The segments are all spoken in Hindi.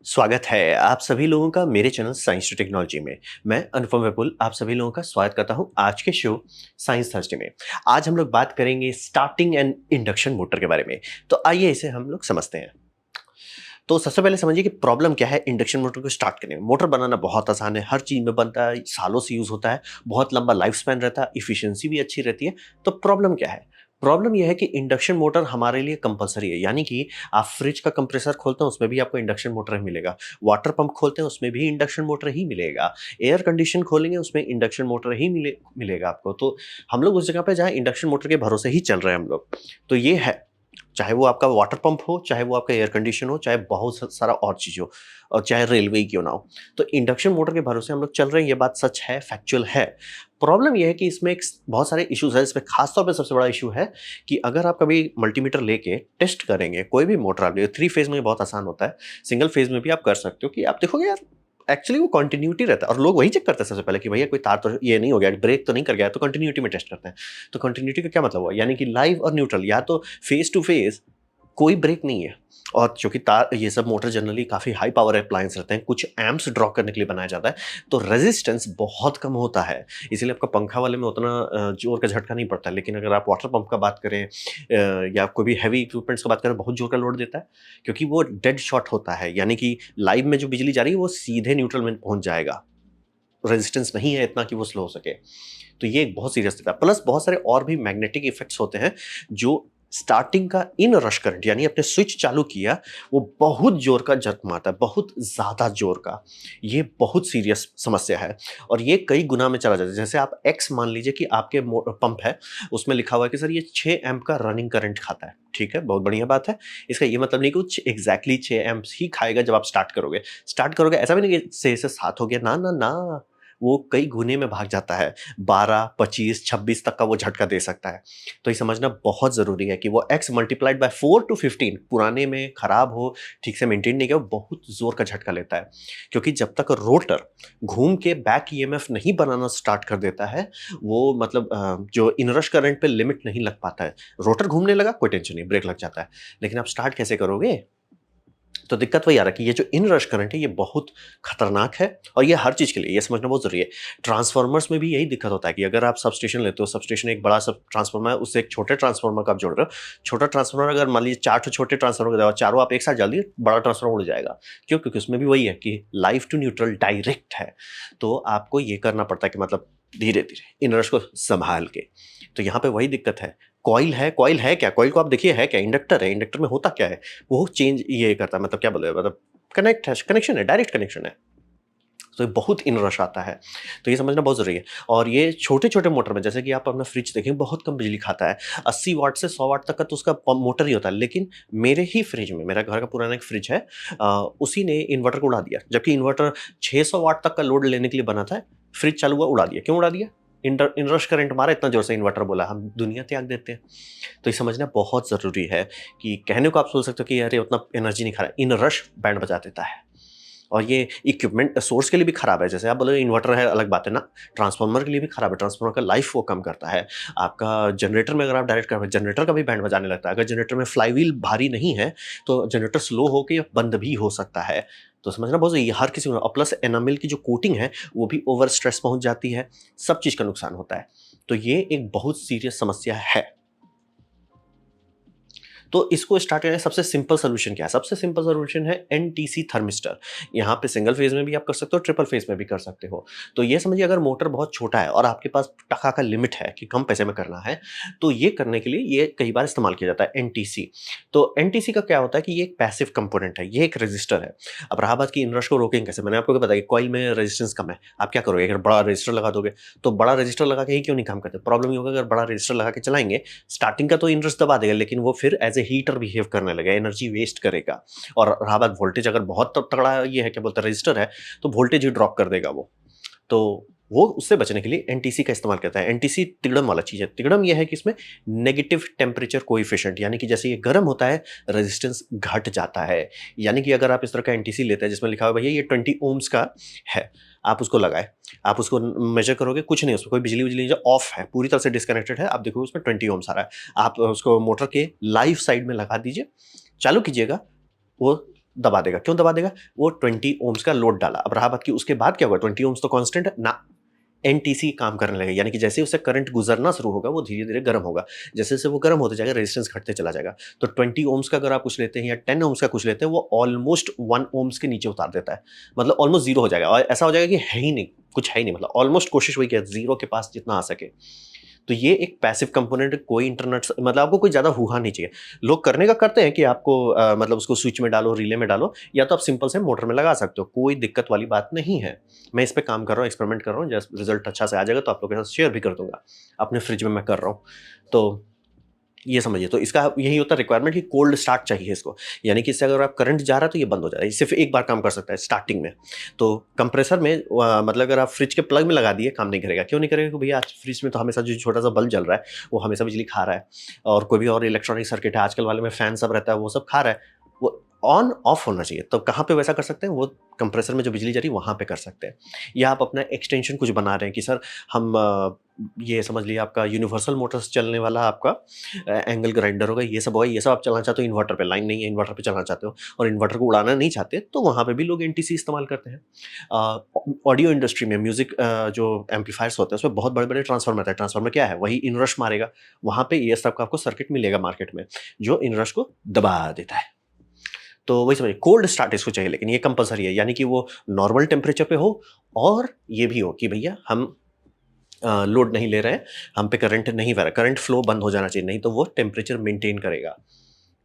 स्वागत है आप सभी लोगों का मेरे चैनल साइंस टू टेक्नोलॉजी में। मैं अनुपम विपुल आप सभी लोगों का स्वागत करता हूं आज के शो साइंस थर्सडे में। आज हम लोग बात करेंगे स्टार्टिंग एंड इंडक्शन मोटर के बारे में। तो आइए इसे हम लोग समझते हैं। तो सबसे पहले समझिए कि प्रॉब्लम क्या है इंडक्शन मोटर को स्टार्ट करने में। मोटर बनाना बहुत आसान है, हर चीज में बनता है, सालों से यूज होता है, बहुत लंबा लाइफ स्पैन रहता है, इफिशियंसी भी अच्छी रहती है। तो प्रॉब्लम क्या है? प्रॉब्लम यह है कि इंडक्शन मोटर हमारे लिए कंपलसरी है, यानी कि आप फ्रिज का कंप्रेसर खोलते हैं उसमें भी आपको इंडक्शन मोटर ही मिलेगा, वाटर पंप खोलते हैं उसमें भी इंडक्शन मोटर ही मिलेगा, एयर कंडीशन खोलेंगे उसमें इंडक्शन मोटर ही मिलेगा आपको। तो हम लोग उस जगह पे जहाँ इंडक्शन मोटर के भरोसे ही चल रहे हैं हम लोग। तो ये है, चाहे वो आपका वाटर पंप हो, चाहे वो आपका एयर कंडीशन हो, चाहे बहुत सारा और चीज हो, और चाहे रेलवे ही क्यों ना हो। तो इंडक्शन मोटर के भरोसे हम लोग चल रहे हैं, ये बात सच है, फैक्चुअल है। प्रॉब्लम ये है कि इसमें एक बहुत सारे इश्यूज है। इसमें खासतौर पे सबसे बड़ा इशू है कि अगर आप कभी मल्टीमीटर लेके टेस्ट करेंगे, कोई भी मोटर आप ले, 3 फेज में बहुत आसान होता है, सिंगल फेज में भी आप कर सकते हो, कि आप देखोगे यार एक्चुअली वो कंटिन्यूटी रहता है, और लोग वही चेक करते हैं सबसे पहले कि भैया कोई तार तो ये नहीं हो गया, ब्रेक तो नहीं कर गया, तो कंटिन्यूटी में टेस्ट करते हैं। तो कंटिन्यूटी का क्या मतलब हुआ? यानी कि लाइव और न्यूट्रल, या तो फेज टू फेज कोई ब्रेक नहीं है। और चूंकि तार, ये सब मोटर जनरली काफी हाई पावर अप्लायंस रहते हैं, कुछ एम्प्स ड्रॉ करने के लिए बनाया जाता है, तो रेजिस्टेंस बहुत कम होता है। इसीलिए आपका पंखा वाले में उतना जोर का झटका नहीं पड़ता। लेकिन अगर आप वाटर पंप का बात करें या कोई भी हैवी इक्विपमेंट्स का बात करें, बहुत जोर का लोड देता है, क्योंकि वो डेड शॉट होता है, यानी कि लाइव में जो बिजली जा रही है वो सीधे न्यूट्रल में पहुंच जाएगा। रेजिस्टेंस नहीं है इतना कि वो स्लो हो सके। तो ये एक बहुत सीरियस था। प्लस बहुत सारे और भी मैग्नेटिक इफेक्ट्स होते हैं, जो स्टार्टिंग का इन रश करंट, यानी अपने स्विच चालू किया, वो बहुत जोर का झटका मारता है, बहुत ज्यादा जोर का। ये बहुत सीरियस समस्या है, और ये कई गुना में चला जाता है। जैसे आप एक्स मान लीजिए कि आपके पंप है, उसमें लिखा हुआ है कि सर ये 6 एम्प का रनिंग करंट खाता है। ठीक है, बहुत बढ़िया बात है। इसका ये मतलब नहीं कि कुछ एग्जैक्टली 6 एम्प्स ही खाएगा जब आप स्टार्ट करोगे ऐसा भी नहीं कि 6 से 7 हो गया, ना ना ना, वो कई गुने में भाग जाता है, 12, 25, 26 तक का वो झटका दे सकता है। तो ये समझना बहुत ज़रूरी है कि वो x मल्टीप्लाइड बाय 4 टू 15 पुराने में खराब हो, ठीक से मेंटेन नहीं किया, वो बहुत ज़ोर का झटका लेता है। क्योंकि जब तक रोटर घूम के बैक ईएमएफ नहीं बनाना स्टार्ट कर देता है, वो मतलब जो इनरश करंट पे लिमिट नहीं लग पाता है। रोटर घूमने लगा, कोई टेंशन नहीं, ब्रेक लग जाता है। लेकिन आप स्टार्ट कैसे करोगे? तो दिक्कत वही आ रहा है कि ये जो इन रश करंट है ये बहुत खतरनाक है, और ये हर चीज़ के लिए ये समझना बहुत ज़रूरी है। ट्रांसफार्मर्स में भी यही दिक्कत होता है कि अगर आप सबस्टेशन लेते हो, सबस्टेशन एक बड़ा सब ट्रांसफार्मर है, उससे एक छोटे ट्रांसफार्मर का आप जोड़ रहे हो। छोटा ट्रांसफार्मर अगर मान लीजिए 4 ठो छोटे ट्रांसफार्मर का, चारों आप एक साथ डाल दिए, बड़ा ट्रांसफार्मर उड़ जाएगा। क्यों? क्योंकि उसमें भी वही है कि लाइव टू न्यूट्रल डायरेक्ट है। तो आपको ये करना पड़ता है कि मतलब धीरे धीरे इन रश को संभाल के। तो यहाँ पे वही दिक्कत है। कॉइल है क्या? कॉइल को आप देखिए है क्या? इंडक्टर है। इंडक्टर में होता क्या है? वो चेंज ये करता है, मतलब क्या बोले, मतलब कनेक्शन है, डायरेक्ट कनेक्शन है। तो ये बहुत इन रश आता है। तो ये समझना बहुत ज़रूरी है। और ये छोटे-छोटे मोटर में, जैसे कि आप अपना फ्रिज देखें, बहुत कम बिजली खाता है। 80 वाट से 100 वाट तक का तो उसका मोटर ही होता है। लेकिन मेरे ही फ्रिज में, मेरा घर का पुराना एक फ्रिज है, उसी ने इन्वर्टर को उड़ा दिया। जबकि इन्वर्टर 600 वाट तक का लोड लेने के लिए बना था, फ्रिज चालू हुआ, उड़ा दिया। क्यों उड़ा दिया? इनरश करंट मारा इतना जोर से, इन्वर्टर बोला, हम दुनिया त्याग देते हैं। तो ये समझना बहुत ज़रूरी है कि कहने को आप सोच सकते हो कि अरे उतना एनर्जी नहीं खा रहा, इनरश बैंड बजा देता है। और ये इक्विपमेंट सोर्स के लिए भी खराब है। जैसे आप बोले इन्वर्टर है, अलग बात है ना, ट्रांसफार्मर के लिए भी खराब है। ट्रांसफार्मर का लाइफ वो कम करता है। आपका जनरेटर में अगर आप डायरेक्ट कर, जनरेटर का भी बैंड बजाने लगता है। अगर जनरेटर में फ्लाईव्हील भारी नहीं है तो जनरेटर स्लो होकर बंद भी हो सकता है। तो समझना बहुत ज़रूरी है, हर किसी को। और प्लस एनामिल की जो कोटिंग है वो भी ओवर स्ट्रेस पहुंच जाती है, सब चीज़ का नुकसान होता है। तो ये एक बहुत सीरियस समस्या है। तो इसको स्टार्ट करने का सबसे सिंपल सोल्यूशन क्या है? सबसे सिंपल सोल्यूशन है एनटीसी थर्मिस्टर। यहाँ पे सिंगल फेज में भी आप कर सकते हो, ट्रिपल फेज में भी कर सकते हो। तो ये समझिए, अगर मोटर बहुत छोटा है और आपके पास टका का लिमिट है कि कम पैसे में करना है, तो ये करने के लिए ये कई बार इस्तेमाल किया जाता है एनटीसी। तो एनटीसी का क्या होता है कि ये एक पैसिव कंपोनेंट है, ये एक रजिस्टर है। अब रहा बात की इनरश को रोकेंगे कैसे, मैंने आपको बताया कॉइल में रेजिस्टेंस कम है, आप क्या करोगे? अगर बड़ा रजिस्टर लगा दोगे, तो बड़ा रजिस्टर लगा के ही क्यों नहीं काम करते? प्रॉब्लम ये होगा, अगर बड़ा रजिस्टर लगा के चलाएंगे, स्टार्टिंग का तो इनरश दबा देगा, लेकिन वो फिर एज ए हीटर बिहेव करने लगेगा, एनर्जी वेस्ट करेगा। और रहा बात वोल्टेज, अगर बहुत तगड़ा ये है, क्या बोलते हैं, रजिस्टर है, तो वोल्टेज ही ड्रॉप कर देगा वो। तो वो उससे बचने के लिए एनटीसी का इस्तेमाल करता है। एनटीसी तिगड़म वाला चीज है। तिगड़म यह है कि इसमें नेगेटिव टेम्परेचर कोएफिशिएंट, यानी कि जैसे ये गर्म होता है, रेजिस्टेंस घट जाता है। यानी कि अगर आप इस तरह का एनटीसी लेते हैं जिसमें लिखा हुआ भैया ये 20 ओम्स का है, आप उसको लगाए, आप उसको मेजर करोगे, कुछ नहीं, उसमें कोई बिजली विजली जो ऑफ है, पूरी तरह से डिस्कनेक्टेड है, आप देखोगे उसमें 20 ओम्स आ रहा है। आप उसको मोटर के लाइव साइड में लगा दीजिए, चालू कीजिएगा, वो दबा देगा। क्यों दबा देगा? वो 20 ओम्स का लोड डाला। अब रहा बात कि उसके बाद क्या होगा, 20 ओम्स तो कांस्टेंट है ना, एनटीसी काम करने लगेगा, यानी कि जैसे ही उससे करंट गुजरना शुरू होगा वो धीरे धीरे गर्म होगा। जैसे जैसे वो गर्म होते जाएगा रेजिस्टेंस घटते चला जाएगा। तो 20 ओम्स का अगर आप कुछ लेते हैं या 10 ओम्स का कुछ लेते हैं, वो ऑलमोस्ट 1 ओम्स के नीचे उतार देता है, मतलब ऑलमोस्ट जीरो हो जाएगा। और ऐसा हो जाएगा कि है ही नहीं, कुछ है ही नहीं, मतलब ऑलमोस्ट कोशिश वही किया जीरो के पास जितना आ सके। तो ये एक पैसिव कंपोनेंट, कोई इंटरनेट, मतलब आपको कोई ज़्यादा हुआ नहीं चाहिए। लोग करने का करते हैं कि आपको मतलब उसको स्विच में डालो, रिले में डालो, या तो आप सिंपल से मोटर में लगा सकते हो, कोई दिक्कत वाली बात नहीं है। मैं इस पे काम कर रहा हूँ, एक्सपेरिमेंट कर रहा हूँ, जब रिजल्ट अच्छा से आ जाएगा तो आप लोगों के साथ शेयर भी कर दूंगा। अपने फ्रिज में मैं कर रहा हूँ, तो ये समझिए। तो इसका यही होता है रिक्वायरमेंट कि कोल्ड स्टार्ट चाहिए इसको, यानी कि इससे अगर आप करंट जा रहा है तो ये बंद हो जाता है। ये सिर्फ एक बार काम कर सकता है स्टार्टिंग में। तो कंप्रेसर में मतलब अगर आप फ्रिज के प्लग में लगा दिए, काम नहीं करेगा। क्यों नहीं करेगा? क्योंकि भैया आज फ्रिज में तो हमेशा जो छोटा सा बल्ब जल रहा है वो हमेशा बिजली खा रहा है, और कोई भी और इलेक्ट्रॉनिक सर्किट है आजकल वाले में फैन सब रहता है वो सब खा रहा है। वो ऑन ऑफ होना चाहिए। तो कहाँ पे वैसा कर सकते हैं? वो कंप्रेसर में जो बिजली जा रही है वहाँ पे कर सकते हैं। या आप अपना एक्सटेंशन कुछ बना रहे हैं कि सर हम ये समझ लीजिए आपका यूनिवर्सल मोटर्स चलने वाला आपका एंगल ग्राइंडर होगा, ये सब होगा, ये सब आप चलाना चाहते हो इन्वर्टर पे, लाइन नहीं है इन्वर्टर पे चलाना चाहते हो और इन्वर्टर को उड़ाना नहीं चाहते, तो वहाँ पे भी लोग एनटीसी इस्तेमाल करते हैं। ऑडियो इंडस्ट्री में म्यूजिक जो एम्पलीफायर्स होते हैं उसमें बहुत बड़े बड़े ट्रांसफार्मर होता है। ट्रांसफार्मर क्या है? वही इनरश मारेगा, वहाँ पे ये सब का आपको सर्किट मिलेगा मार्केट में जो इनरश को दबा देता है। तो वही समझिए, कोल्ड स्टार्ट इसको चाहिए, लेकिन ये कंपलसरी है, यानी कि वो नॉर्मल टेम्परेचर पे हो और ये भी हो कि भैया हम लोड नहीं ले रहे हैं, हम पे करंट नहीं बह रहा, करंट फ्लो बंद हो जाना चाहिए, नहीं तो वो टेम्परेचर मेंटेन करेगा।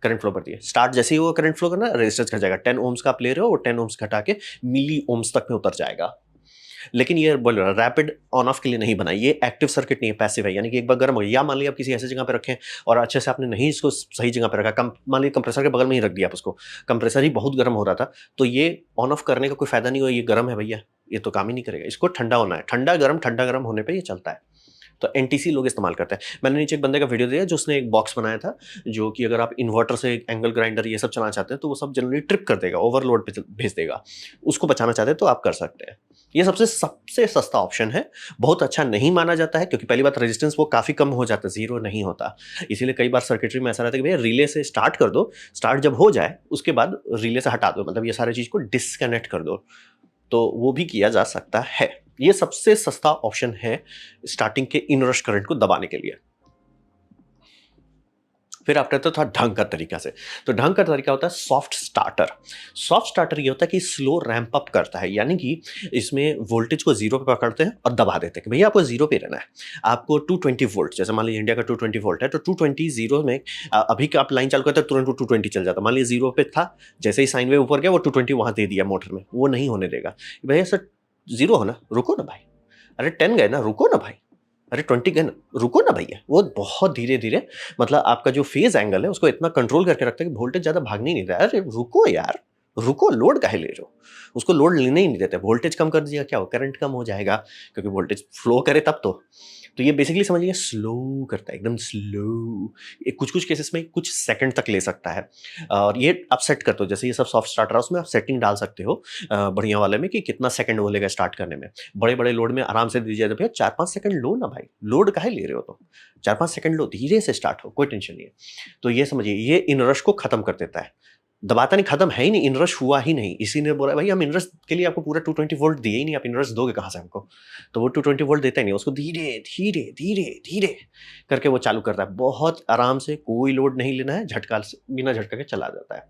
करंट फ्लो बढ़ती है, स्टार्ट जैसे ही वो करंट फ्लो करना रेजिस्टेंस घट जाएगा। 10 ओम्स का आप ले रहे हो, वो 10 ओम्स घटा के मिली ओम्स तक में उतर जाएगा। लेकिन ये बोल रहा रैपिड ऑन ऑफ के लिए नहीं बना, ये एक्टिव सर्किट नहीं है, पैसिव है, यानी कि एक बार गर्म हो गया, या मान लिया आप किसी ऐसी जगह पे रखें और अच्छे से आपने नहीं इसको सही जगह पे रखा, मान लिया कंप्रेसर के बगल में ही रख दिया आप उसको, कंप्रेसर ही बहुत गर्म हो रहा था, तो ये ऑन ऑफ करने का कोई फायदा नहीं हुआ, ये गर्म है भैया, ये तो काम ही नहीं करेगा, इसको ठंडा होना है, ठंडा गर्म होने पर ये चलता है। तो एनटीसी लोग इस्तेमाल करते हैं। मैंने नीचे एक बंदे का वीडियो दिया जो उसने एक बॉक्स बनाया था, जो कि अगर आप इन्वर्टर से एंगल ग्राइंडर ये सब चलाना चाहते हैं तो वो सब जनरली ट्रिप कर देगा, ओवरलोड पे भेज देगा। उसको बचाना चाहते हैं तो आप कर सकते हैं। ये सबसे सबसे सस्ता ऑप्शन है। बहुत अच्छा नहीं माना जाता है क्योंकि पहली बात रेजिस्टेंस वो काफ़ी कम हो जाता है, जीरो नहीं होता। इसीलिए कई बार सर्किटरी में ऐसा रहता है कि भैया रिले से स्टार्ट कर दो, स्टार्ट जब हो जाए उसके बाद रिले से हटा दो, मतलब ये सारी चीज़ को डिस्कनेक्ट कर दो, तो वो भी किया जा सकता है। ये सबसे सस्ता ऑप्शन है स्टार्टिंग के इनरश करंट को दबाने के लिए। फिर आप कहते हो था ढंग का तरीका से, तो ढंग का तरीका होता है सॉफ्ट स्टार्टर। सॉफ्ट स्टार्टर ये होता है कि स्लो रैंप अप करता है, यानी कि इसमें वोल्टेज को जीरो पे पकड़ते हैं और दबा देते हैं कि भैया आपको जीरो पे रहना है। आपको 220 वोल्ट, जैसे मान लीजिए इंडिया का 220 वोल्ट है, तो 220 जीरो में अभी का आप लाइन चालू करते हैं तुरंत वो 220 चल जाता। मान लीजिए जीरो पे था, जैसे ही साइन वेव ऊपर गया वो 220 वहां दे दिया मोटर में, वो नहीं होने देगा। भैया सर जीरो हो ना, रुको ना भाई, अरे 10 गए ना, रुको ना भाई, अरे 20 गए ना, रुको ना भैया। वो बहुत धीरे धीरे, मतलब आपका जो फेज एंगल है उसको इतना कंट्रोल करके रखता है कि वोल्टेज ज्यादा भागने ही नहीं देता। अरे रुको यार, रुको, लोड काहे ले रहे हो? उसको लोड लेने ही नहीं देते। वोल्टेज कम कर दीजिएगा, क्या हो, करंट कम हो जाएगा, क्योंकि वोल्टेज फ्लो करे तब तो ये बेसिकली समझिए स्लो करता है, एकदम स्लो। ये कुछ कुछ केसेस में कुछ सेकंड तक ले सकता है। और ये आप सेट करते हो, जैसे ये सब सॉफ्ट स्टार्टर है उसमें आप सेटिंग डाल सकते हो बढ़िया वाले में कि कितना सेकंड वो लेगा स्टार्ट करने में। बड़े बड़े लोड में आराम से दीजिए तो भैया 4-5 सेकंड लो ना भाई, लोड काहे ले रहे हो? तो 4-5 सेकंड लो, धीरे से स्टार्ट हो, कोई टेंशन नहीं है। तो ये समझिए ये इनरश को खत्म कर देता है, दबाता नहीं, खत्म है ही नहीं, इनरश हुआ ही नहीं। इसी ने बोला भाई हम इनरश के लिए आपको पूरा 220 वोल्ट दिए ही नहीं, आप इनरश दोगे कहाँ से हमको? तो वो 220 वोल्ट देता ही नहीं, उसको धीरे धीरे धीरे धीरे करके वो चालू करता है, बहुत आराम से, कोई लोड नहीं लेना है, झटका बिना झटका के चला जाता है।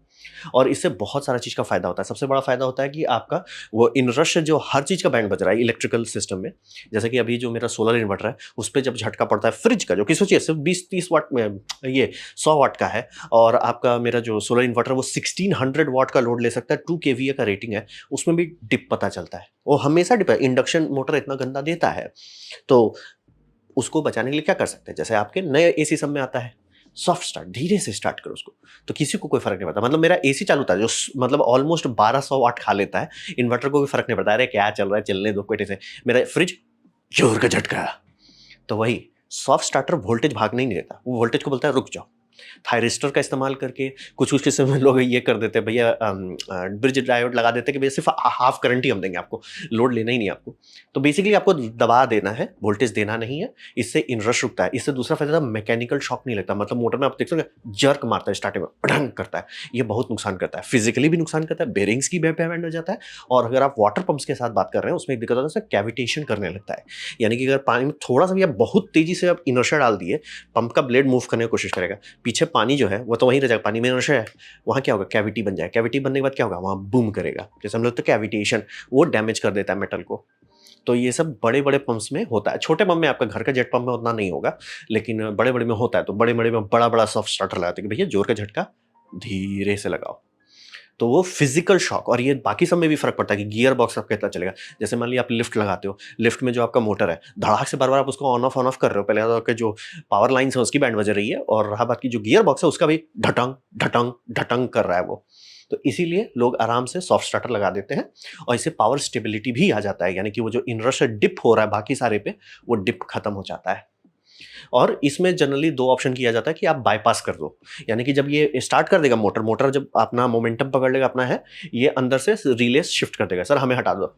और इससे बहुत सारा चीज़ का फायदा होता है। सबसे बड़ा फायदा होता है कि आपका वो इनरश जो हर चीज़ का बैंड बज रहा है इलेक्ट्रिकल सिस्टम में, जैसे कि अभी जो मेरा सोलर इन्वर्टर है उस पर जब झटका पड़ता है फ्रिज का, जो कि सोचिए सिर्फ 20-30 वाट में, ये 100 वाट का है, और आपका मेरा जो सोलर इन्वर्टर वो 1600 वाट का लोड ले सकता है, 2 kVA का रेटिंग है, उसमें भी डिप पता चलता है। वो हमेशा डिप है, इंडक्शन मोटर इतना गंदा देता है। तो उसको बचाने के लिए क्या कर सकते हैं, जैसे आपके नए एसी सब में आता है सॉफ्ट स्टार्ट, धीरे से स्टार्ट करो उसको, तो किसी को कोई फर्क नहीं पड़ता। मतलब मेरा एसी चालू था जो मतलब ऑलमोस्ट 1200 वाट खा लेता है, इन्वर्टर को भी फर्क नहीं पड़ता, अरे क्या चल रहा है, चलने दो कोई से। मेरा फ्रिज जोर का झटका, तो वही सॉफ्ट स्टार्टर वोल्टेज भागने ही नहीं देता, वो वोल्टेज को बोलता है रुक जाओ, थायरिस्टर का इस्तेमाल करके कुछ कुछ किस्म में लोग ये कर देते हैं भैया, ब्रिज डायोड लगा देते हैं कि भैया सिर्फ हाफ करंट ही हम देंगे आपको, लोड लेना ही नहीं आपको। तो बेसिकली आपको दबा देना है, वोल्टेज देना नहीं है, इससे इनरश रुकता है। इससे दूसरा फायदा मैकेनिकल शॉक नहीं लगता, मतलब मोटर में आप देख सकते हैं जर्क मारता है स्टार्टिंग में, पटंग करता है, ये बहुत नुकसान करता है, फिजिकली भी नुकसान करता है, बेरिंग्स की बैड हो जाता है। और अगर आप वाटर पंप्स के साथ बात कर रहे हैं उसमें एक दिक्कत होता है, कैविटेशन करने लगता है। यानी कि अगर पानी में थोड़ा सा भी आप बहुत तेजी से आप इनर्शिया डाल दिए, पंप का ब्लेड मूव करने की कोशिश करेगा, पीछे पानी जो है वो तो वहीं रह जाएगा, पानी में इनर्शिया है, वहाँ क्या होगा, कैविटी बन जाए, कैविटी बनने के बाद क्या होगा, वहाँ बूम करेगा, जैसे हम लोग तो कैविटेशन, वो डैमेज कर देता है मेटल को। तो ये सब बड़े बड़े पंप्स में होता है, छोटे पंप में आपका घर का जेट पंप में उतना नहीं होगा, लेकिन बड़े बड़े में होता है। तो बड़े बड़े में बड़ा बड़ा सॉफ्ट स्टार्टर लगाते हैं कि भैया जोर का झटका धीरे से लगाओ, तो वो फिजिकल शॉक। और ये बाकी सब में भी फर्क पड़ता है कि गियर बॉक्स आपका कितना चलेगा। जैसे मान लिया आप लिफ्ट लगाते हो, लिफ्ट में जो आपका मोटर है धड़ाक से बार बार आप उसको ऑन ऑफ कर रहे हो, पहले तो आपके जो पावर लाइन्स है उसकी बैंड बज रही है, और रहा बात की जो गियर बॉक्स है उसका भी ढटंग ढटंग ढटंग कर रहा है वो। तो इसीलिए लोग आराम से सॉफ्ट स्टार्टर लगा देते हैं, और इससे पावर स्टेबिलिटी भी आ जाता है, यानी कि वो जो इनरश डिप हो रहा है बाकी सारे पे, वो डिप खत्म हो जाता है। और इसमें जनरली दो ऑप्शन किया जाता है कि आप बाईपास कर दो, यानी कि जब ये स्टार्ट कर देगा मोटर जब अपना मोमेंटम पकड़ लेगा अपना है, ये अंदर से रिले शिफ्ट कर देगा, सर हमें हटा दो।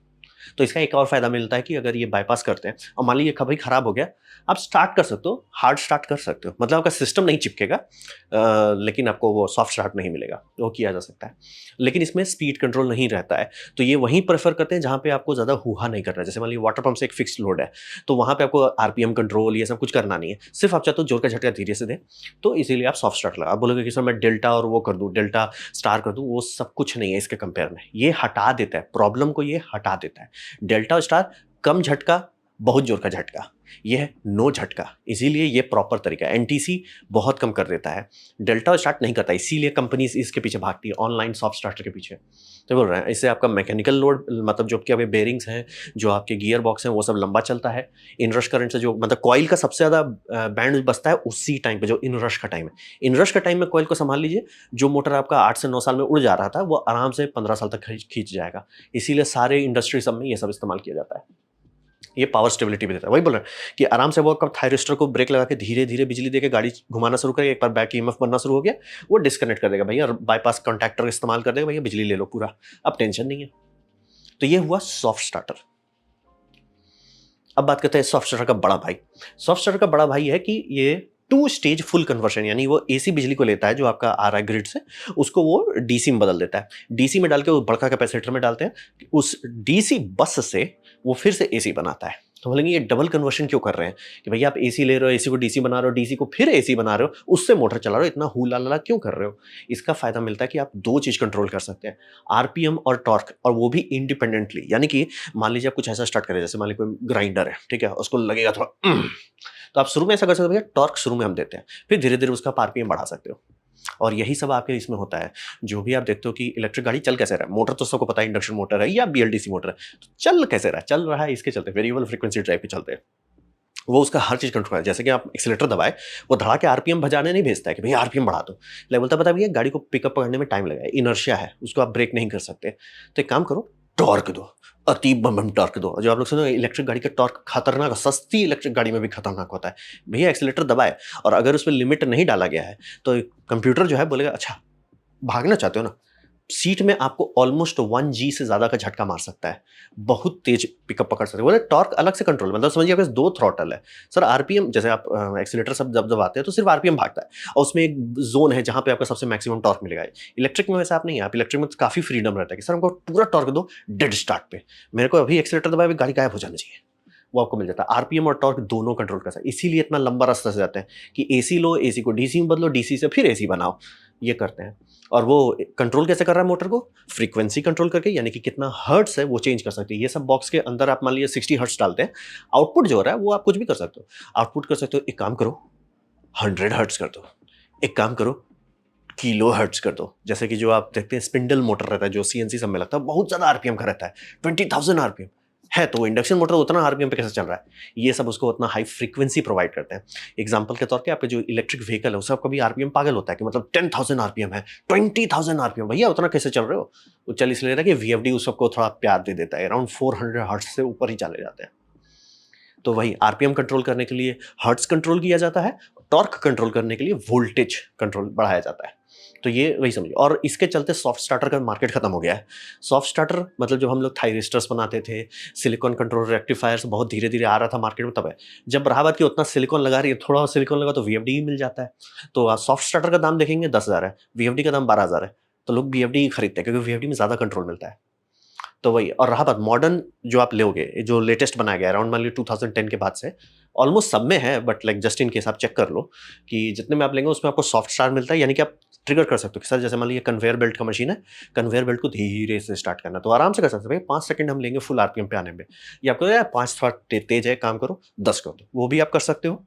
तो इसका एक और फायदा मिलता है कि अगर ये बाईपास करते हैं और मान लीजिए कभी खराब हो गया, आप स्टार्ट कर सकते हो, हार्ड स्टार्ट कर सकते हो, मतलब आपका सिस्टम नहीं चिपकेगा, लेकिन आपको वो सॉफ्ट स्टार्ट नहीं मिलेगा, वो किया जा सकता है। लेकिन इसमें स्पीड कंट्रोल नहीं रहता है, तो ये वहीं प्रेफर करते हैं जहाँ पे आपको ज़्यादा हुआ नहीं करना है। जैसे मान लीजिए वाटर पंप से एक फिक्स लोड है, तो वहाँ पे आपको आरपीएम कंट्रोल ये सब कुछ करना नहीं है, सिर्फ आप चाहते हो जोर का झटका धीरे से दें, तो इसीलिए आप सॉफ्ट स्टार्ट लगा। आप बोलोगे कि सर मैं डेल्टा और वो कर दूँ, डेल्टा स्टार कर दूँ, वो सब कुछ नहीं है इसके कंपेयर में, ये हटा देता है प्रॉब्लम को, ये हटा देता है। डेल्टा स्टार कम झटका, बहुत जोर का झटका, ये है नो झटका, इसीलिए ये प्रॉपर तरीका है। एनटीसी बहुत कम कर देता है, डेल्टा स्टार्ट नहीं करता, इसीलिए कंपनीज इसके पीछे भागती है, ऑनलाइन सॉफ्ट स्टार्टर के पीछे। तो बोल रहे हैं इससे आपका मैकेनिकल लोड, मतलब जो आपके बेरिंग्स हैं, जो आपके गियर बॉक्स हैं, वो सब लंबा चलता है। इनरश करंट से जो मतलब कॉइल का सबसे ज़्यादा बैंड बचता है उसी टाइम पे, जो इनरश का टाइम है। इनरश का टाइम में कॉइल को संभाल लीजिए, जो मोटर आपका 8 से 9 साल में उड़ जा रहा था वो आराम से 15 साल तक खींच जाएगा। इसीलिए सारे इंडस्ट्री सब में ये सब इस्तेमाल किया जाता है। ये पावर स्टेबिलिटी भी देता है, वही बोल रहे हैं कि आराम से वो कब थायरिस्टर को ब्रेक लगा के धीरे धीरे बिजली देके गाड़ी घुमाना शुरू करेगा, एक बार बैक ईएमएफ बनना शुरू हो गया, वो डिस्कनेक्ट कर देगा भैया, बाईपास कॉन्टैक्टर इस्तेमाल कर देगा भैया, बिजली ले लो पूरा, अब टेंशन नहीं है। तो ये हुआ सॉफ्ट स्टार्टर। अब बात करते हैं सॉफ्ट स्टार्टर का बड़ा भाई। सॉफ्ट स्टार्टर का बड़ा भाई है कि ये 2 स्टेज फुल कन्वर्शन, यानी वो एसी बिजली को लेता है जो आपका आ रहा है ग्रिड से, उसको वो डीसी में बदल देता है। डीसी में डाल के वो बड़का कैपेसिटर में डालते हैं, उस डीसी बस से वो फिर से एसी बनाता है। तो बोलेंगे ये डबल कन्वर्शन क्यों कर रहे हैं कि भैया आप एसी ले रहे हो, एसी को डीसी बना रहे हो, डीसी को फिर एसी बना रहे हो, उससे मोटर चला रहे हो, इतना हूला लला क्यों कर रहे हो। इसका फायदा मिलता है कि आप 2 चीज कंट्रोल कर सकते हैं, आरपीएम और टॉर्क, और वो भी इंडिपेंडेंटली। यानी कि मान लीजिए आप कुछ ऐसा स्टार्ट करें, जैसे मान लीजिए कोई ग्राइंडर है, ठीक है, उसको लगेगा थोड़ा तो आप शुरू में ऐसा कर सकते हो भैया, टॉर्क शुरू में हम देते हैं, फिर धीरे धीरे उसका आरपीएम बढ़ा सकते हो। और यही सब आपके इसमें होता है। जो भी आप देखते हो कि इलेक्ट्रिक गाड़ी चल कैसे रहा है, मोटर तो सबको पता है इंडक्शन मोटर है या बीएलडीसी मोटर है, तो चल कैसे रहा है, चल रहा है इसके चलते वेरिएबल फ्रीक्वेंसी ड्राइव पे चलते हैं, वो उसका हर चीज कंट्रोल है। जैसे कि आप एक्सीलेटर दबाए, वो धड़ा के आरपीएम भजाने नहीं भेजता है कि भैया आरपीएम बढ़ा दो, ले बोलता पता भैया गाड़ी को पिकअप करने में टाइम लगेगा, इनर्शिया है, उसको आप ब्रेक नहीं कर सकते, तो एक काम करो टॉर्क दो, अति बम टॉर्क दो। जो आप लोग सुनो इलेक्ट्रिक गाड़ी का टॉर्क खतरनाक, सस्ती इलेक्ट्रिक गाड़ी में भी खतरनाक होता है। भैया एक्सीलेटर दबाए और अगर उसमें लिमिट नहीं डाला गया है तो कंप्यूटर जो है बोलेगा अच्छा भागना चाहते हो ना, सीट में आपको ऑलमोस्ट 1G से ज्यादा का झटका मार सकता है, बहुत तेज पिकअप पकड़ सकते हैं। बोले टॉर्क अलग से कंट्रोल, मतलब समझिए आपके पास 2 थ्रॉटल है सर, आरपीएम जैसे आप एक्सीलेटर सब जब दबाते हैं तो सिर्फ आरपीएम भागता है, और उसमें एक जोन है जहां पे आपका सबसे मैक्सिमम टॉर्क मिलेगा। इलेक्ट्रिक में वैसा आप नहीं है, आप इलेक्ट्रिक में काफी फ्रीडम रहता है कि सर हमको पूरा टॉर्क दो डेड स्टार्ट पे, मेरे को अभी एक्सीलेटर दबाए गाड़ी गायब हो जाना चाहिए, वो आपको मिल जाता है। आरपीएम और टॉर्क दोनों कंट्रोल कर सकते हैं, इसीलिए इतना लंबा रास्ता से जाते हैं कि एसी लो, एसी को डीसी में बदलो, डीसी से फिर एसी बनाओ, ये करते हैं। और वो कंट्रोल कैसे कर रहा है मोटर को, फ्रीक्वेंसी कंट्रोल करके, यानी कि कितना हर्ट्स है वो चेंज कर सकते हैं। ये सब बॉक्स के अंदर आप मान लीजिए 60 हर्ट्स डालते हैं, आउटपुट जो हो रहा है वो आप कुछ भी कर सकते हो, आउटपुट कर सकते हो, एक काम करो 100 हर्ट्स कर दो, एक काम करो किलो हर्ट्स कर दो। जैसे कि जो आप देखते हैं स्पिंडल मोटर रहता है जो सीएनसी सब में लगता है, बहुत ज्यादा आरपीएम का रहता है, 20,000 आरपीएम है, तो इंडक्शन मोटर उतना आरपीएम पे कैसे चल रहा है, ये सब उसको उतना हाई फ्रीक्वेंसी प्रोवाइड करते हैं। एग्जांपल के तौर पे आपके जो इलेक्ट्रिक व्हीकल है उसका कभी आरपीएम पागल होता है कि मतलब 10,000 आरपीएम है, 20,000 आरपीएम, भैया उतना कैसे चल रहे हो, वो चल इसलिए रहा कि वीएफडी उस सबको थोड़ा प्यार दे देता है, अराउंड 400 हर्ट्ज से ऊपर ही चले जाते हैं। तो वही आरपीएम कंट्रोल करने के लिए हर्ट्ज कंट्रोल किया जाता है, टॉर्क कंट्रोल करने के लिए वोल्टेज कंट्रोल बढ़ाया जाता है। तो ये वही समझिए, और इसके चलते सॉफ्ट स्टार्टर का मार्केट खत्म हो गया है। सॉफ्ट स्टार्टर मतलब जो हम लोग थायरिस्टर्स बनाते थे, सिलिकॉन कंट्रोल रेक्टिफायर्स बहुत धीरे धीरे आ रहा था मार्केट में, तब है। जब रहा बात कि उतना सिलिकॉन लगा रही है, थोड़ा सिलिकॉन लगा तो वीएफडी ही मिल जाता है। तो सॉफ्ट स्टार्टर का दाम देखेंगे 10,000 है, वीएफडी का दाम 12,000 है, तो लोग वीएफडी ही खरीदते हैं क्योंकि वीएफडी में ज़्यादा कंट्रोल मिलता है। तो वही, और रहा बात मॉडर्न जो आप लोगे, जो लेटेस्ट बनाया गया अराउंड मान लीजिए 2010 के बाद से, ऑलमोस्ट सब में है, but like just in case आप चेक कर लो कि जितने में आप लेंगे उसमें आपको सॉफ्ट स्टार्ट मिलता है। यानी कि आप ट्रिगर कर सकते हो कि सर जैसे मान लीजिए कन्वेयर बेल्ट का मशीन है, कन्वेयर बेल्ट को धीरे से स्टार्ट करना, तो आराम से कर सकते हो भाई, 5 सेकंड हम लेंगे फुल आरपीएम पे आने में। या आपको यार 5 थोड़ा तेज है, काम करो 10 कर दो, वो भी आप कर सकते हो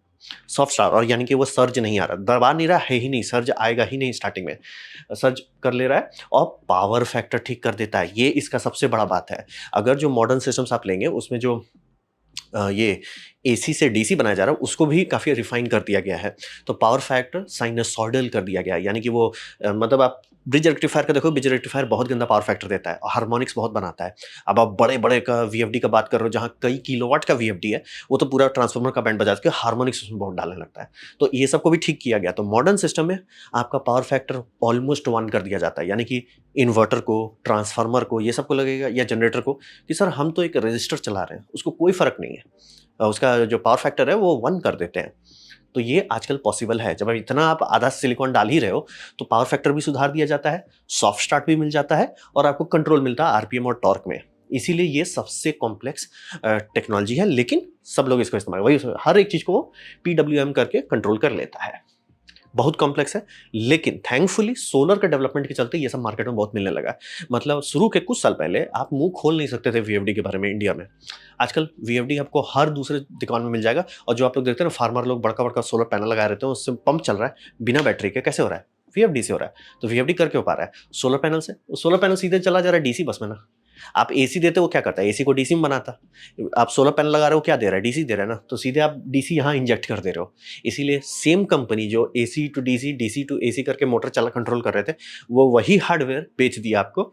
सॉफ्ट स्टार्ट। और यानी कि वो सर्ज नहीं आ रहा, दबा नहीं रहा है ही नहीं, सर्ज आएगा ही नहीं स्टार्टिंग में, सर्ज कर ले रहा है। और पावर फैक्टर ठीक कर देता है, ये इसका सबसे बड़ा बात है। अगर जो मॉडर्न सिस्टम्स आप लेंगे उसमें जो ये एसी से डीसी बनाया जा रहा है उसको भी काफ़ी रिफाइन कर दिया गया है। तो पावर फैक्टर साइनसॉइडल कर दिया गया है, यानी कि वो मतलब आप ब्रिज रेक्टिफायर का देखो, ब्रिज रेक्टिफायर बहुत गंदा पावर फैक्टर देता है और हार्मोनिक्स बहुत बनाता है। अब आप बड़े बड़े का वीएफडी का बात कर रहे हो जहाँ कई किलोवाट का वीएफडी है, वो तो पूरा ट्रांसफार्मर का बैंड बजा के हार्मोनिक्स उसमें बहुत डालने लगता है। तो ये सबको भी ठीक किया गया। तो मॉडर्न सिस्टम में आपका पावर फैक्टर ऑलमोस्ट 1 कर दिया जाता है, यानी कि इन्वर्टर को, ट्रांसफार्मर को, ये सबको लगेगा, या जनरेटर को कि सर हम तो एक रजिस्टर चला रहे हैं, उसको कोई फर्क नहीं है, उसका जो पावर फैक्टर है वो 1 कर देते हैं। तो ये आजकल पॉसिबल है। जब इतना आप आधा सिलिकॉन डाल ही रहे हो तो पावर फैक्टर भी सुधार दिया जाता है, सॉफ्ट स्टार्ट भी मिल जाता है, और आपको कंट्रोल मिलता है आरपीएम और टॉर्क में। इसीलिए ये सबसे कॉम्प्लेक्स टेक्नोलॉजी है, लेकिन सब लोग इसको इस्तेमाल, वही हर एक चीज़ को पीडब्ल्यूएम करके कंट्रोल कर लेता है। बहुत कॉम्प्लेक्स है, लेकिन थैंकफुली सोलर के डेवलपमेंट के चलते ये सब मार्केट में बहुत मिलने लगा है। मतलब शुरू के कुछ साल पहले आप मुंह खोल नहीं सकते थे वीएफडी के बारे में इंडिया में। आजकल वीएफडी आपको हर दूसरे दुकान में मिल जाएगा। और जो आप लोग देखते हैं ना, फार्मर लोग बड़का बड़का सोलर पैनल लगा रहते हैं, उससे पंप चल रहा है बिना बैटरी के, कैसे हो रहा है? वीएफडी से हो रहा है। तो वीएफडी कर क्यों पा रहा है? सोलर पैनल से। सोलर पैनल सीधे चला जा रहा है डीसी बस में ना। आप एसी देते हो, क्या करता है? एसी को डीसी में बनाता। आप सोलर पैनल लगा रहे हो, क्या दे रहा है? डीसी दे रहा है ना, तो सीधे आप डीसी यहाँ इंजेक्ट कर दे रहे हो। इसीलिए सेम कंपनी जो AC to DC, DC to AC करके मोटर चला कंट्रोल कर रहे थे, वो वही हार्डवेयर बेच दिया आपको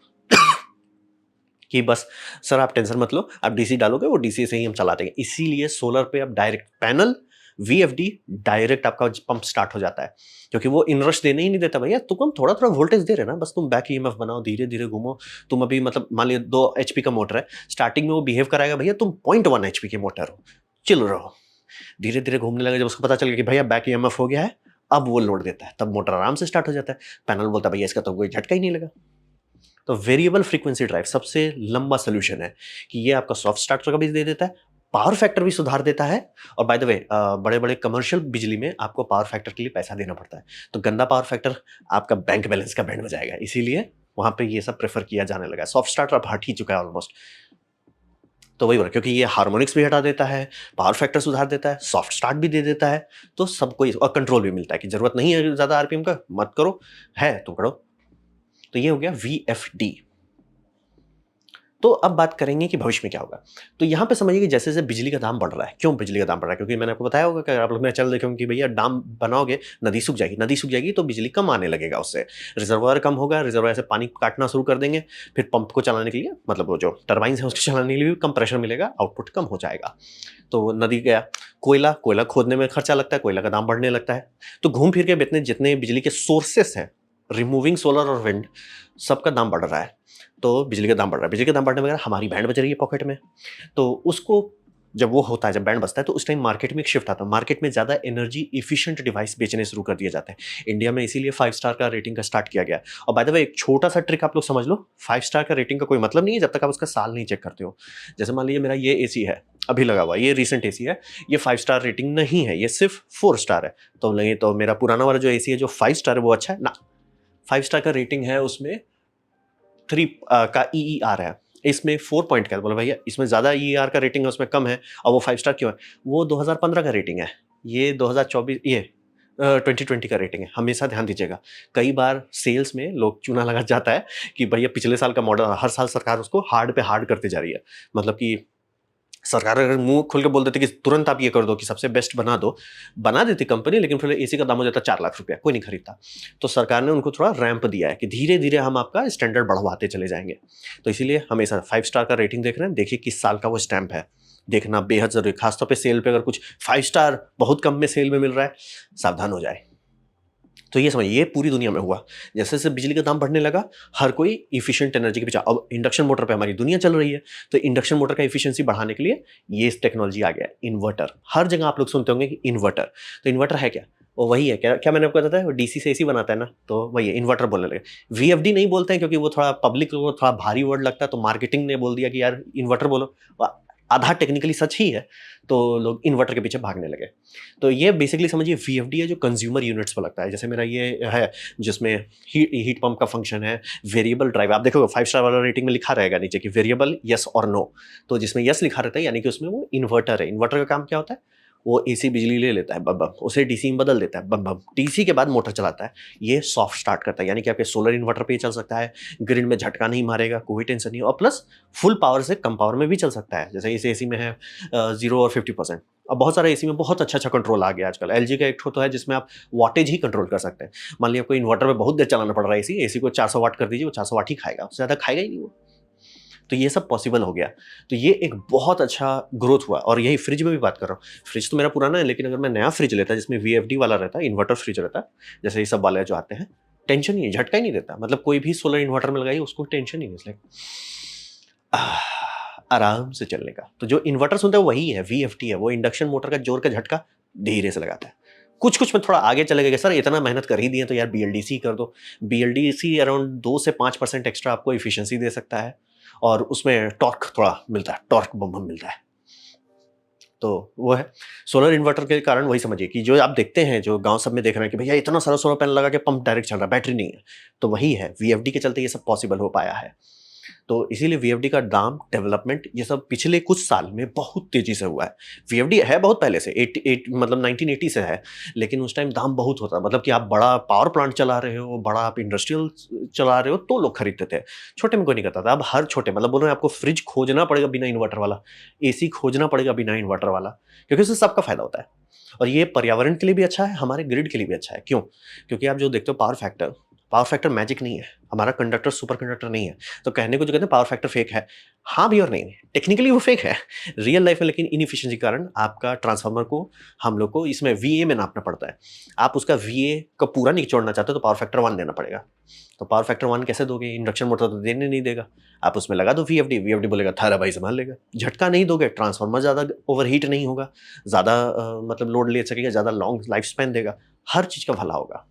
कि बस सर आप टेंशन मत लो, आप डीसी डालोगे वो डीसी से ही हम चला देंगे। इसीलिए सोलर पे अब डायरेक्ट पैनल वीएफडी डायरेक्ट आपका पंप स्टार्ट हो जाता है, क्योंकि वो इनरश देने ही नहीं देता। भैया तुम थोड़ा थोड़ा वोल्टेज दे रहे ना, बस तुम बैक ईएमएफ बनाओ, धीरे धीरे घूमो। तुम अभी मतलब मान लिया 2 एचपी का मोटर है, स्टार्टिंग में वो बिहेव कराएगा भैया तुम 0.1 एचपी के मोटर हो, चिल रहो। धीरे धीरे घूमने लगे, जब उसको पता चल गया कि भैया बैक ईएमएफ हो गया है, अब वो लोड देता है, तब मोटर आराम से स्टार्ट हो जाता है। पैनल बोलता है भैया इसका तो कोई झटका ही नहीं लगा। तो वेरिएबल फ्रीक्वेंसी ड्राइव सबसे लंबा सोल्यूशन है कि ये आपका सॉफ्ट स्टार्टर का भी दे देता है, पावर फैक्टर भी सुधार देता है। और बाय द वे बड़े बड़े कमर्शियल बिजली में आपको पावर फैक्टर के लिए पैसा देना पड़ता है, तो गंदा पावर फैक्टर आपका बैंक बैलेंस का बैंड बजाएगा। इसीलिए वहां पे ये सब प्रेफर किया जाने लगा है। सॉफ्ट स्टार्टर अब हट ही चुका है ऑलमोस्ट। तो वही बोला, क्योंकि ये हार्मोनिक्स भी हटा देता है, पावर फैक्टर सुधार देता है, सॉफ्ट स्टार्ट भी दे देता है, तो सबको और कंट्रोल भी मिलता है कि जरूरत नहीं है ज्यादा आरपीएम का, मत करो, है तो करो। तो ये हो गया वीएफडी। तो अब बात करेंगे कि भविष्य में क्या होगा। तो यहाँ पे समझिए कि जैसे जैसे बिजली का दाम बढ़ रहा है, क्यों बिजली का दाम बढ़ रहा है? क्योंकि मैंने आपको बताया होगा कि आप लोग मेरा चैनल देखेंगे कि भैया डैम बनाओगे, नदी सूख जाएगी, नदी सूख जाएगी तो बिजली कम आने लगेगा, उससे रिजर्वायर कम होगा, रिजर्वायर से पानी काटना शुरू कर देंगे, फिर पंप को चलाने के लिए, मतलब वो जो टर्बाइंस है उसको चलाने के लिए भी कम प्रेशर मिलेगा, आउटपुट कम हो जाएगा। तो नदी गया, कोयला, कोयला खोदने में खर्चा लगता है, कोयला का दाम बढ़ने लगता है। तो घूम फिर के जितने बिजली के सोर्सेस हैं, रिमूविंग सोलर और विंड, सबका दाम बढ़ रहा है। तो बिजली का दाम बढ़ रहा है, बिजली के दाम बढ़ने वगैरह हमारी बैंड बच रही है पॉकेट में। तो उसको जब वो होता है, जब बैंड बचता है, तो उस टाइम मार्केट में एक शिफ्ट आता है, मार्केट में ज़्यादा एनर्जी इफिशिएंट डिवाइस बेचने शुरू कर दिए जाते हैं। इंडिया में इसीलिए 5 स्टार का रेटिंग का स्टार्ट किया गया। और बाय द वे एक छोटा सा ट्रिक आप लोग समझ लो, 5 स्टार का रेटिंग का कोई मतलब नहीं है जब तक आप उसका साल नहीं चेक करते हो। जैसे मान लीजिए मेरा ये एसी है, अभी लगा हुआ, ये रिसेंट एसी है, ये 5 स्टार रेटिंग नहीं है, ये सिर्फ 4 स्टार है। तो नहीं, तो मेरा पुराना वाला जो एसी है जो 5 स्टार है वो अच्छा है ना। 5 स्टार का रेटिंग है, उसमें 3 का EER है, इसमें 4 पॉइंट का है। बोला भैया इसमें ज़्यादा EER का रेटिंग है, उसमें कम है, और वो 5 स्टार क्यों है? वो 2015 का रेटिंग है, ये 2024 ये 2020 का रेटिंग है। हमेशा ध्यान दीजिएगा, कई बार सेल्स में लोग चूना लगा जाता है कि भैया पिछले साल का मॉडल, हर साल सरकार उसको हार्ड पे हार्ड करते जा रही है। मतलब कि सरकार अगर मुंह खोल के बोल देती कि तुरंत आप ये कर दो कि सबसे बेस्ट बना दो, बना देती कंपनी, लेकिन फिर एसी का दाम हो जाता 4 लाख रुपया, कोई नहीं खरीदता। तो सरकार ने उनको थोड़ा रैंप दिया है कि धीरे धीरे हम आपका स्टैंडर्ड बढ़वाते चले जाएंगे। तो इसीलिए हमेशा 5 स्टार का रेटिंग देख रहे हैं, देखिए किस साल का वो स्टैंप है, देखना बेहद ज़रूरी है, खासतौर पे सेल पे अगर कुछ 5 स्टार बहुत कम में सेल में मिल रहा है, सावधान हो जाए। तो ये समझिए ये पूरी दुनिया में हुआ। जैसे-जैसे बिजली का दाम बढ़ने लगा, हर कोई एफिशिएंट एनर्जी के पीछे अब इंडक्शन मोटर पे हमारी दुनिया चल रही है, तो इंडक्शन मोटर का एफिशिएंसी बढ़ाने के लिए ये टेक्नोलॉजी आ गया है, इन्वर्टर। हर जगह आप लोग सुनते होंगे कि इन्वर्टर, तो इन्वर्टर है क्या? वो वही है, क्या क्या मैंने आपको बताया वो डीसी से एसी बनाता है ना, तो वही है, इन्वर्टर बोलने लगे। वीएफडी नहीं बोलते हैं क्योंकि वो थोड़ा पब्लिक को थोड़ा भारी वर्ड लगता है, तो मार्केटिंग ने बोल दिया कि यार इन्वर्टर बोलो। आधा टेक्निकली सच ही है, तो लोग इन्वर्टर के पीछे भागने लगे। तो ये बेसिकली समझिए वीएफडी है जो कंज्यूमर यूनिट्स पर लगता है। जैसे मेरा ये है जिसमें हीट पंप का फंक्शन है, वेरिएबल ड्राइव। आप देखोगे 5 स्टार वाला रेटिंग में लिखा रहेगा नीचे कि वेरिएबल यस और नो। तो जिसमें यस लिखा रहता है यानी कि उसमें वो इन्वर्टर है। इन्वर्टर का काम क्या होता है? वो एसी बिजली ले लेता है बम बम, उसे डीसी में बदल देता है बम बम, डीसी के बाद मोटर चलाता है, ये सॉफ्ट स्टार्ट करता है, यानी कि आपके सोलर इन्वर्टर पे ही चल सकता है, ग्रिड में झटका नहीं मारेगा, कोई टेंशन नहीं, और प्लस फुल पावर से कम पावर में भी चल सकता है। जैसे इस एसी में है 0 और 50%। अब बहुत सारे एसी में बहुत अच्छा अच्छा कंट्रोल आ गया आजकल। एलजी का एक तो है जिसमें आप वाटेज ही कंट्रोल कर सकते हैं। मान लिया आपको इन्वर्टर में बहुत देर चलाना पड़ रहा है एसी, एसी को 400 वाट कर दीजिए, वो 400 वाट ही खाएगा, उससे ज़्यादा खाएगा ही नहीं वो। तो ये सब पॉसिबल हो गया। तो ये एक बहुत अच्छा ग्रोथ हुआ। और यही फ्रिज में भी बात कर रहा हूँ। फ्रिज तो मेरा पुराना है, लेकिन अगर मैं नया फ्रिज लेता जिसमें वीएफडी वाला रहता है, इन्वर्टर फ्रिज रहता है, जैसे ये सब वाले जो आते हैं, टेंशन नहीं है, झटका ही नहीं देता। मतलब कोई भी सोलर इन्वर्टर में लगाइए उसको टेंशन ही नहीं, इसलिए आराम से चलने का। तो जो इन्वर्टर सुनते हैं वही है, वीएफडी है, वो इंडक्शन मोटर का जोर का झटका धीरे से लगाता है। कुछ कुछ में थोड़ा आगे चले गए, सर इतना मेहनत कर ही दिए तो यार बीएलडीसी कर दो। बीएलडीसी अराउंड 2 से 5% एक्स्ट्रा आपको एफिशिएंसी दे सकता है, और उसमें टॉर्क थोड़ा मिलता है, टॉर्क बम बम मिलता है। तो वो है सोलर इन्वर्टर के कारण। वही समझिए कि जो आप देखते हैं, जो गांव सब में देख रहे हैं कि भैया इतना सारा सोलर पैनल लगा के पंप डायरेक्ट चल रहा है, बैटरी नहीं है, तो वही है, वीएफडी के चलते ये सब पॉसिबल हो पाया है। तो इसीलिए वीएफडी का दाम, डेवलपमेंट, ये सब पिछले कुछ साल में बहुत तेजी से हुआ है। वीएफडी है बहुत पहले से, 1980 से है, लेकिन उस टाइम दाम बहुत होता, मतलब कि आप बड़ा पावर प्लांट चला रहे हो, बड़ा आप इंडस्ट्रियल चला रहे हो, तो लोग खरीदते थे। छोटे में कोई नहीं करता था। अब हर छोटे, मतलब बोल रहे हैं आपको फ्रिज खोजना पड़ेगा बिना इन्वर्टर वाला, एसी खोजना पड़ेगा बिना इन्वर्टर वाला, क्योंकि उससे सबका फायदा होता है। और ये पर्यावरण के लिए भी अच्छा है, हमारे ग्रिड के लिए भी अच्छा है। क्यों? क्योंकि आप जो देखते हो पावर फैक्टर मैजिक नहीं है, हमारा कंडक्टर सुपर कंडक्टर नहीं है। तो कहने को जो कहते हैं पावर फैक्टर फेक है, हाँ भी और नहीं, टेक्निकली वो फेक है रियल लाइफ में, लेकिन इनएफिशिएंसी के कारण आपका ट्रांसफार्मर को हम लोग को इसमें वीए में नापना पड़ता है। आप उसका वीए का पूरा निचोड़ना चाहते हो तो पावर फैक्टर 1 देना पड़ेगा। तो पावर फैक्टर 1 कैसे दोगे? इंडक्शन मोटर तो देने नहीं देगा। आप उसमें लगा दो वीएफडी, वीएफडी बोलेगा थारा भाई संभाल लेगा। झटका नहीं दोगे, ट्रांसफार्मर ज़्यादा ओवरहीट नहीं होगा, ज़्यादा मतलब लोड ले सकेगा, ज़्यादा लॉन्ग लाइफ स्पैन देगा, हर चीज़ का भला होगा।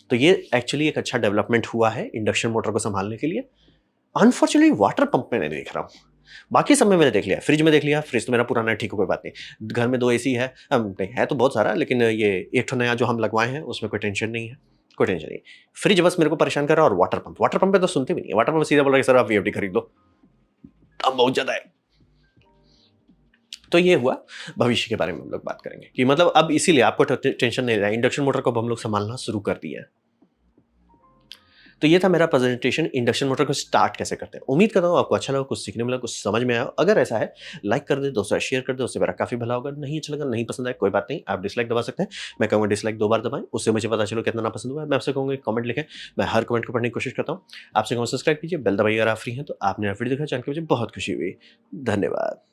तो ये एक्चुअली एक अच्छा डेवलपमेंट हुआ है इंडक्शन मोटर को संभालने के लिए। अनफॉर्चुनेटली वाटर पंप में नहीं देख रहा हूँ, बाकी सब में मैंने देख लिया। फ्रिज में देख लिया, फ्रिज तो मेरा पुराना है, ठीक है कोई बात नहीं। घर में 2 एसी है, नहीं है तो बहुत सारा, लेकिन ये एक ठो नया जो हम लगवाए हैं उसमें कोई टेंशन नहीं है, कोई टेंशन नहीं। फ्रिज बस मेरे को परेशान कर रहा है। और वाटर पंप पे तो सुनते भी नहीं है। वाटर पंप सीधा बोल रहा है सर आप वीएफडी खरीद लो, दाम बहुत ज़्यादा है। तो ये हुआ। भविष्य के बारे में हम लोग बात करेंगे कि मतलब अब इसीलिए आपको टेंशन नहीं रहा, इंडक्शन मोटर को अब हम लोग संभालना शुरू कर दिया है। तो ये था मेरा प्रेजेंटेशन, इंडक्शन मोटर को स्टार्ट कैसे करते हैं। उम्मीद करता हूँ आपको अच्छा लगा, कुछ सीखने मिला, कुछ समझ में आया। अगर ऐसा है, लाइक कर दे, दोस्तों शेयर कर दे, उससे मेरा काफी भला होगा। नहीं अच्छा लगा, नहीं पसंद आया, कोई बात नहीं, आप डिसलाइक दबा सकते हैं। मैं कहूँगा डिसलाइक 2 बार दबाएं, उससे मुझे पता चलो कितना ना पसंद हुआ है। मैं आपसे कहूँगा कमेंट लिखें, मैं हर कमेंट को पढ़ने की कोशिश करता हूँ। आपसे कहूँगा सब्सक्राइब कीजिए, बेल दबाइए अगर आप फ्री हैं तो। आपने वीडियो देखा, जान के मुझे बहुत खुशी हुई। धन्यवाद।